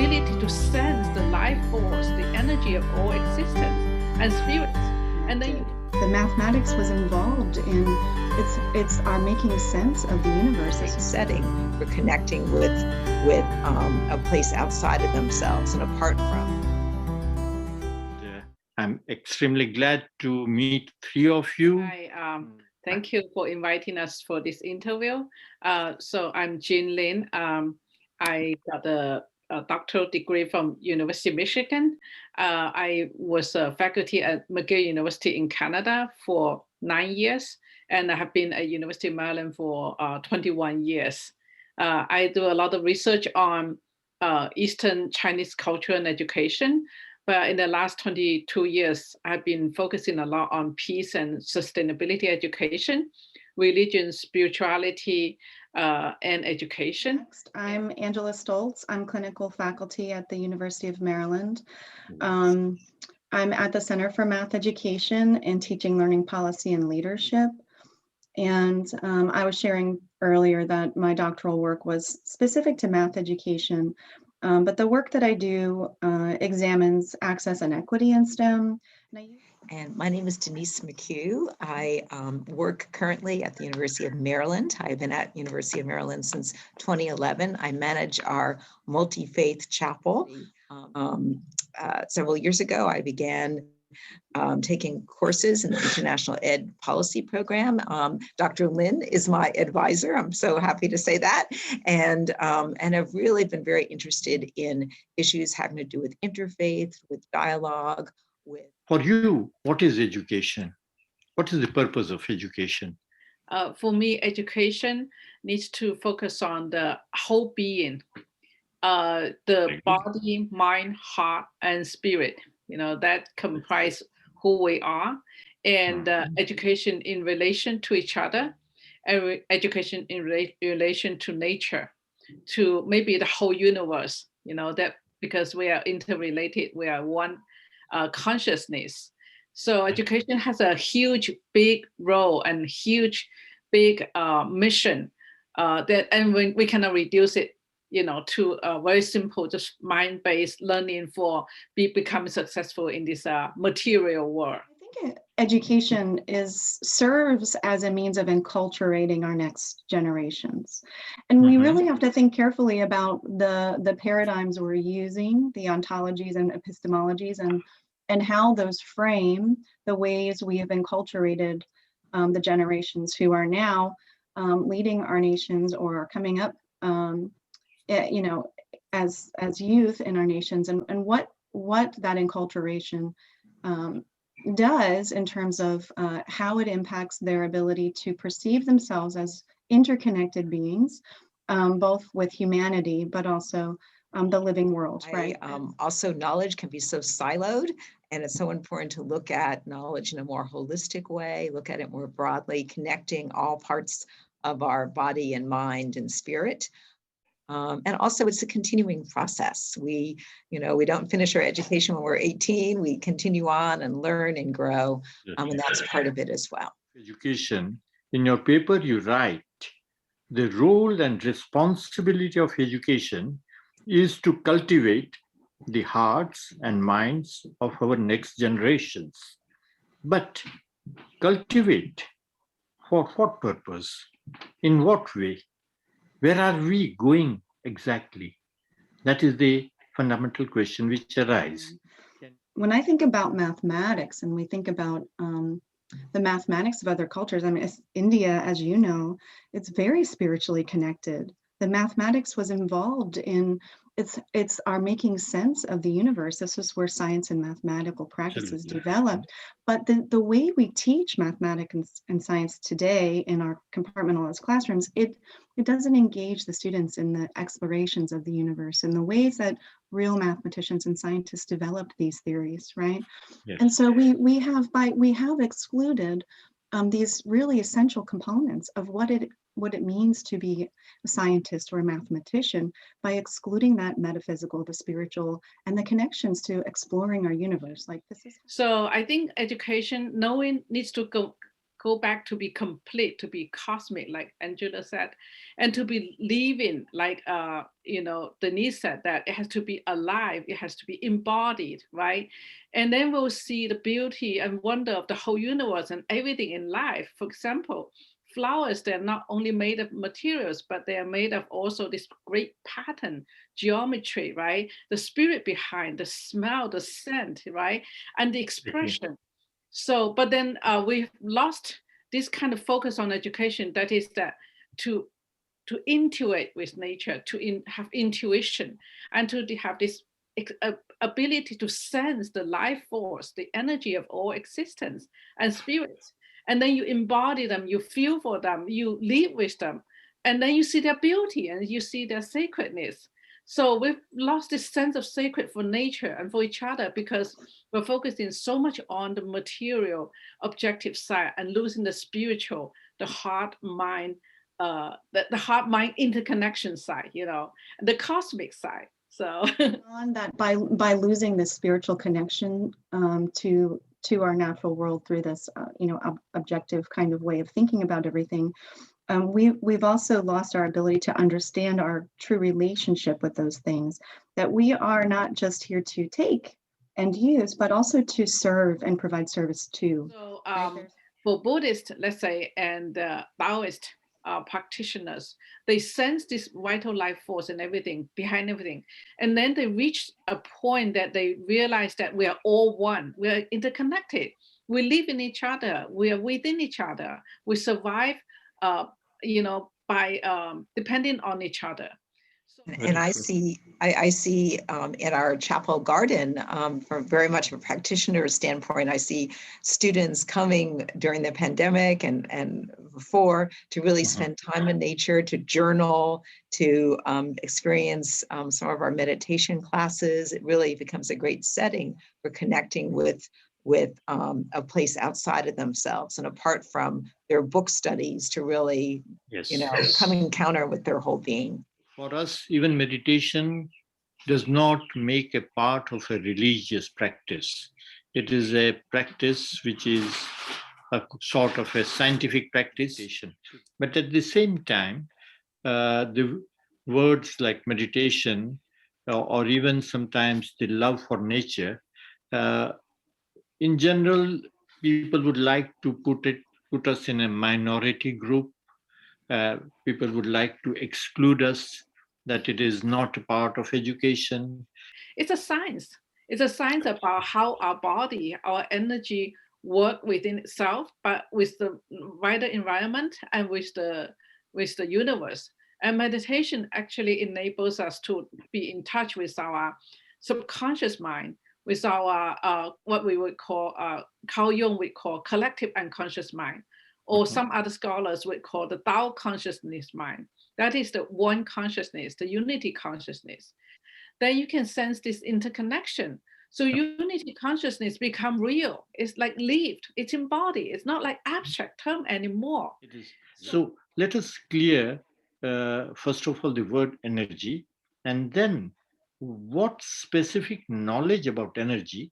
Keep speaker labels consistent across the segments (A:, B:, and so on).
A: ability to sense the life force, the energy of all existence and spirits. And then
B: the mathematics was involved in it's our making sense of the universe.
C: It's a setting for connecting with a place outside of themselves and apart from.
D: I'm extremely glad to meet three of you.
A: Hi, thank you for inviting us for this interview. So I'm Jing Lin. I got a doctoral degree from University of Michigan. I was a faculty at McGill University in Canada for 9 years, and I have been at University of Maryland for 21 years. I do a lot of research on Eastern Chinese culture and education, but in the last 22 years, I've been focusing a lot on peace and sustainability education, religion, spirituality, and education.
B: Next, I'm Angela Stoltz. I'm clinical faculty at the University of Maryland. I'm at the Center for Math Education and Teaching, Learning Policy, and Leadership. And I was sharing earlier that my doctoral work was specific to math education, but the work that I do examines access and equity in STEM.
C: And my name is Denise McHugh. I work currently at the University of Maryland. I've been at University of Maryland since 2011. I manage our multi-faith chapel. Several years ago, I began taking courses in the International Ed Policy Program. Dr. Lin is my advisor. I'm so happy to say that. And I've really been very interested in issues having to do with interfaith, with dialogue, with.
D: For you, what is education? What is the purpose of education?
A: For me, education needs to focus on the whole being, the body, mind, heart, and spirit. You know, that comprise who we are, and education in relation to each other, and education in relation to nature, to maybe the whole universe. You know, that because we are interrelated, we are one consciousness. So education has a huge, big role and huge, big mission and we cannot reduce it, you know, to a very simple, just mind-based learning for becoming successful in this material world.
B: I think education serves as a means of enculturating our next generations. And we really have to think carefully about the paradigms we're using, the ontologies and epistemologies, and how those frame the ways we have enculturated the generations who are now leading our nations or are coming up you know, as youth in our nations, and what that enculturation does in terms of how it impacts their ability to perceive themselves as interconnected beings, both with humanity, but also the living world, right?
C: Also, knowledge can be so siloed, and it's so important to look at knowledge in a more holistic way, look at it more broadly, connecting all parts of our body and mind and spirit. And also it's a continuing process. We don't finish our education when we're 18, we continue on and learn and grow, and that's part of it as well.
D: Education, in your paper you write, the role and responsibility of education is to cultivate the hearts and minds of our next generations. But cultivate for what purpose? In what way? Where are we going exactly? That is the fundamental question which arises.
B: When I think about mathematics and we think about the mathematics of other cultures, I mean, India, as you know, it's very spiritually connected. The mathematics was involved in, it's our making sense of the universe. This is where science and mathematical practices developed. But the way we teach mathematics and science today in our compartmentalized classrooms, it doesn't engage the students in the explorations of the universe and the ways that real mathematicians and scientists developed these theories, right? Yes. And so we have excluded these really essential components of what it means to be a scientist or a mathematician by excluding that metaphysical, the spiritual, and the connections to exploring our universe. Like this is.
A: So I think education, knowing needs to go back to be complete, to be cosmic, like Angela said, and to be living, like Denise said, that it has to be alive, it has to be embodied, right? And then we'll see the beauty and wonder of the whole universe and everything in life. For example, flowers, they're not only made of materials, but they are made of also this great pattern, geometry, right? The spirit behind, the smell, the scent, right? And the expression. So, but then we've lost this kind of focus on education. That is that to intuit with nature, to have intuition, and to have this ability to sense the life force, the energy of all existence and spirits. And then you embody them, you feel for them, you live with them, and then you see their beauty and you see their sacredness. So we've lost this sense of sacred for nature and for each other because we're focusing so much on the material, objective side and losing the spiritual, the heart, mind, the heart mind interconnection side, the cosmic side. So
B: on that, by losing this spiritual connection to our natural world through this objective kind of way of thinking about everything, we've also lost our ability to understand our true relationship with those things, that we are not just here to take and use, but also to serve and provide service to.
A: So for Buddhists, let's say, and Taoist practitioners, they sense this vital life force and everything behind everything. And then they reach a point that they realize that we are all one, we are interconnected, we live in each other, we are within each other, we survive by depending on each other.
C: And I see in our chapel garden, from very much a practitioner standpoint, I see students coming during the pandemic and before to really spend time in nature, to journal, to experience some of our meditation classes. It really becomes a great setting for connecting with a place outside of themselves and apart from their book studies to really, come encounter with their whole being.
D: For us, even meditation does not make a part of a religious practice. It is a practice which is a sort of a scientific practice. But at the same time, the words like meditation or even sometimes the love for nature, in general, people would like to put us in a minority group. People would like to exclude us, that it is not a part of education.
A: It's a science. It's a science about how our body, our energy work within itself, but with the wider environment and with the universe. And meditation actually enables us to be in touch with our subconscious mind, with our what we would call, Carl Jung would call collective unconscious mind, or some other scholars would call the Tao consciousness mind. That is the one consciousness, the unity consciousness. Then you can sense this interconnection. So unity consciousness become real. It's like lived, it's embodied. It's not like abstract term anymore.
D: It is. So let us clear, first of all, the word energy, and then what specific knowledge about energy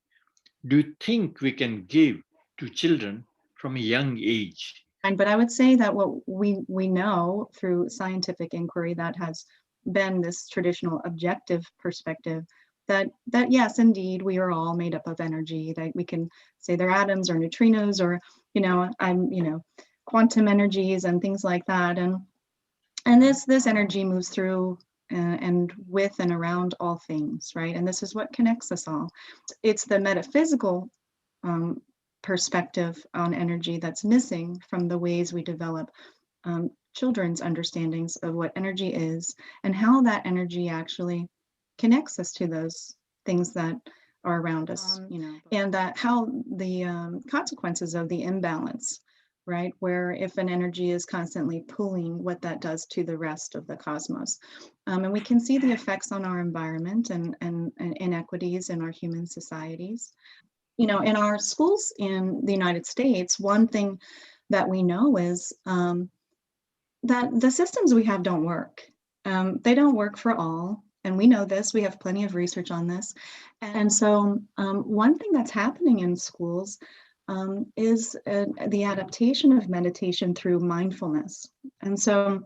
D: do you think we can give to children from a young age?
B: But I would say that what we know through scientific inquiry that has been this traditional objective perspective, that yes, indeed, we are all made up of energy, that we can say they're atoms or neutrinos or, quantum energies and things like that. And this energy moves through and with and around all things, right? And this is what connects us all. It's the metaphysical perspective on energy that's missing from the ways we develop children's understandings of what energy is and how that energy actually connects us to those things that are around us, and that how the consequences of the imbalance, right? Where if an energy is constantly pulling, what that does to the rest of the cosmos. And we can see the effects on our environment and inequities in our human societies. In our schools in the United States, one thing that we know is that the systems we have don't work. They don't work for all. And we know this, we have plenty of research on this. And so one thing that's happening in schools is the adaptation of meditation through mindfulness. And so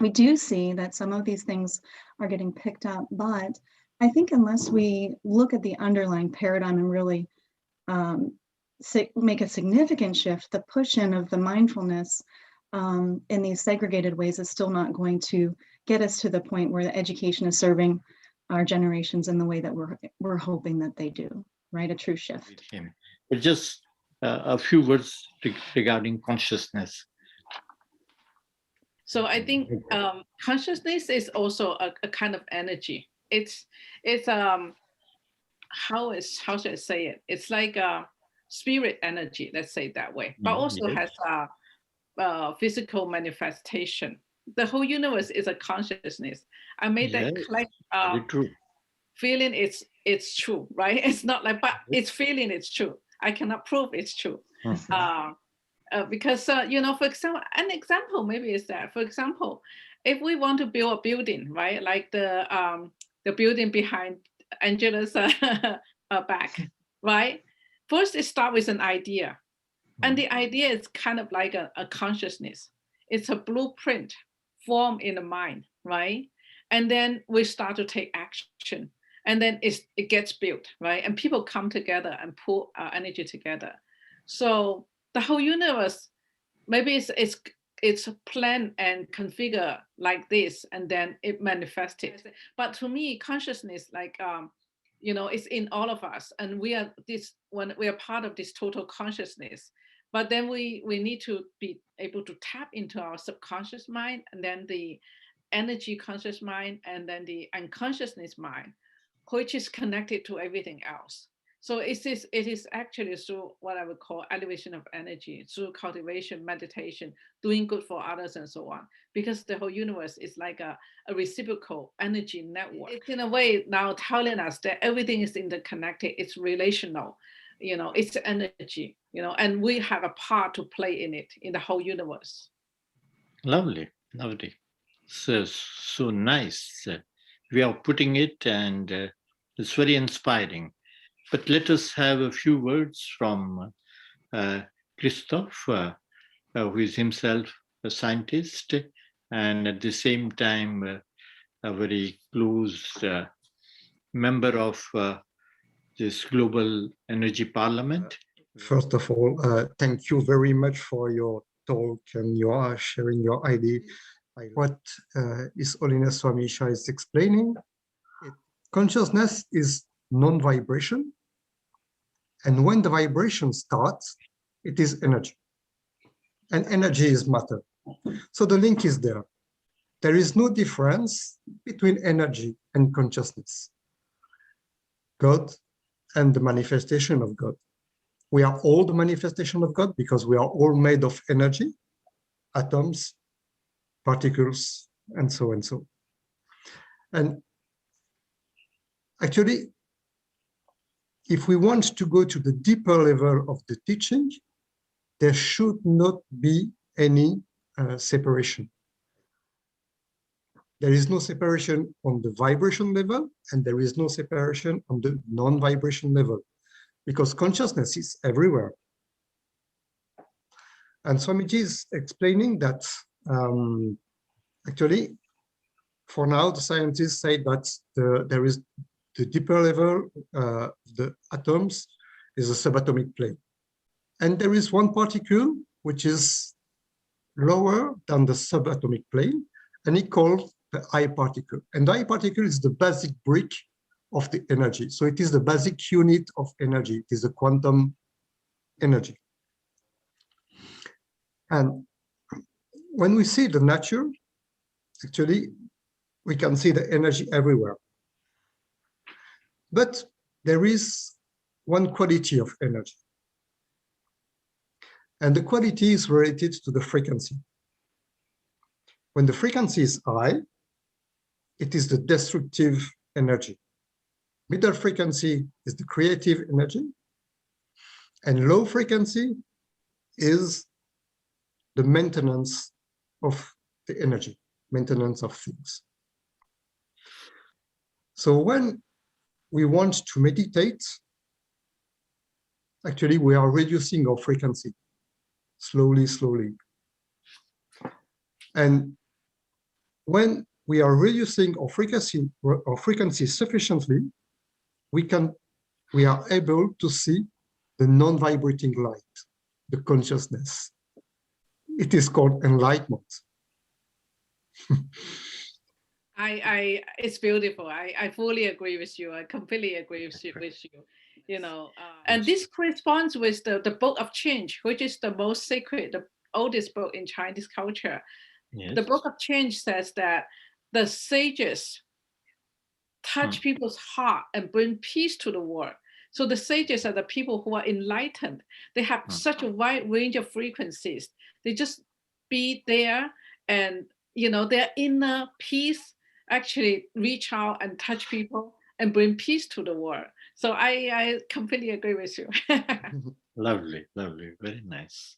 B: we do see that some of these things are getting picked up, but I think unless we look at the underlying paradigm and really make a significant shift, the push in of the mindfulness in these segregated ways is still not going to get us to the point where the education is serving our generations in the way that we're hoping that they do, right? A true shift.
D: But just a few words regarding consciousness.
A: So I think consciousness is also a kind of energy. It's how should I say it? It's like a spirit energy, let's say it that way, but also has a physical manifestation. The whole universe is a consciousness. I made that clear. Feeling it's true, right? It's not like, but it's feeling it's true. I cannot prove it's true. Because for example, an example maybe is that, for example, if we want to build a building, right, like the building behind Angela's back, right? First, it starts with an idea, and the idea is kind of like a consciousness. It's a blueprint formed in the mind, right? And then we start to take action, and then it gets built, right? And people come together and pull energy together. So the whole universe, maybe it's planned and configured like this, and then it manifested. But to me, consciousness, like it's in all of us, and we are part of this total consciousness. But then we need to be able to tap into our subconscious mind, and then the energy conscious mind, and then the unconsciousness mind, which is connected to everything else. So it is actually through what I would call elevation of energy, through cultivation, meditation, doing good for others, and so on. Because the whole universe is like a reciprocal energy network. It's in a way now telling us that everything is interconnected. It's relational, it's energy, and we have a part to play in it, in the whole universe.
D: Lovely. So nice. We are putting it, and it's very inspiring. But let us have a few words from Christophe, who is himself a scientist, and at the same time a very close member of this Global Energy Parliament.
E: First of all, thank you very much for your talk and your sharing your idea. What His Holiness Swami Shah is explaining, consciousness is non-vibration. And when the vibration starts, it is energy. And energy is matter. So the link is there. There is no difference between energy and consciousness. God and the manifestation of God. We are all the manifestation of God because we are all made of energy, atoms, particles, and so and so. And actually, if we want to go to the deeper level of the teaching, there should not be any separation. There is no separation on the vibration level, and there is no separation on the non-vibration level, because consciousness is everywhere. And Swamiji is explaining that actually, for now, the scientists say that there is the deeper level, the atoms, is a subatomic plane. And there is one particle which is lower than the subatomic plane, and it called the I particle. And the I particle is the basic brick of the energy. So it is the basic unit of energy. It is a quantum energy. And when we see the nature, actually, we can see the energy everywhere. But there is one quality of energy. And the quality is related to the frequency. When the frequency is high, it is the destructive energy. Middle frequency is the creative energy. And low frequency is the maintenance of the energy, maintenance of things. So when we want to meditate, actually we are reducing our frequency slowly, slowly. And when we are reducing our frequency sufficiently, we are able to see the non-vibrating light, the consciousness. It is called enlightenment.
A: It's beautiful. I fully agree with you. I completely agree with you. You know, and this corresponds with the Book of Change, which is the most sacred, the oldest book in Chinese culture.
D: Yes.
A: The Book of Change says that the sages touch people's heart and bring peace to the world. So the sages are the people who are enlightened. They have such a wide range of frequencies. They just be there, and you know, their inner peace actually reach out and touch people and bring peace to the world. So I completely agree with you.
D: Lovely, lovely, very nice.